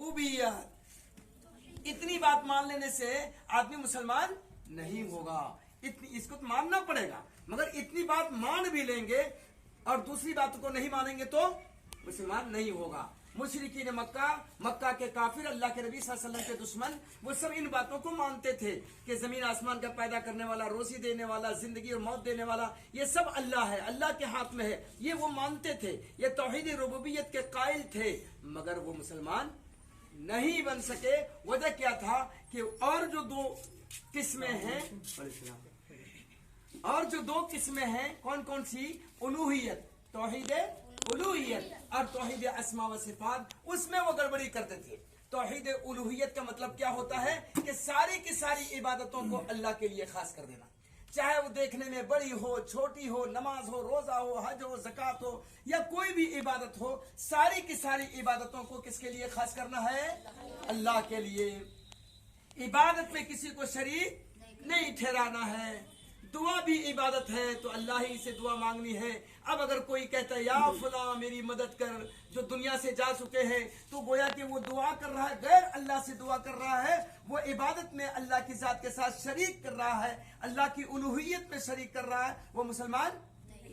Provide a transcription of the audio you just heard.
रुबूबियत। इतनी बात मान लेने से आदमी मुसलमान नहीं होगा, इतनी इसको तो मानना पड़ेगा। मगर इतनी बात मान भी लेंगे और दूसरी बात को नहीं मानेंगे तो मुसलमान नहीं होगा। मुशरिकीन मक्का, मक्का के काफिर, अल्लाह के नबी सल्लल्लाहु अलैहि वसल्लम के दुश्मन, वो सब इन बातों को मानते थे कि जमीन आसमान का पैदा करने वाला, रोजी देने वाला, जिंदगी और मौत देने वाला, ये सब अल्लाह है, अल्लाह के हाथ में है, ये वो मानते थे, ये तौहीद रुबूबियत के कायल थे। मगर वो मुसलमान नहीं बन सके। वजह क्या था कि और जो दो किस्में हैं, और जो दो किस्में हैं कौन कौन सी, उलूहियत, तौहीद उलूहियत और तौहीद अस्मा व सिफात, उसमें वो गड़बड़ी करते थे। तौहीद उलूहियत का मतलब क्या होता है कि सारी की सारी इबादतों को अल्लाह के लिए खास कर देना, चाहे वो देखने में बड़ी हो, छोटी हो, नमाज हो, रोजा हो, हज हो, ज़कात हो या कोई भी इबादत हो, सारी की सारी इबादतों को किसके लिए खास करना है, अल्लाह के लिए। इबादत में किसी को शरीक नहीं ठहराना है। दुआ भी इबादत है तो अल्लाह ही से दुआ मांगनी है। अब अगर कोई कहता है या फला मेरी मदद कर, जो दुनिया से जा चुके हैं, तो गोया कि वो दुआ कर रहा है, गैर अल्लाह से दुआ कर रहा है, वो इबादत में अल्लाह की जात के साथ शरीक कर रहा है, अल्लाह की उलूहियत में शरीक कर रहा है, वो मुसलमान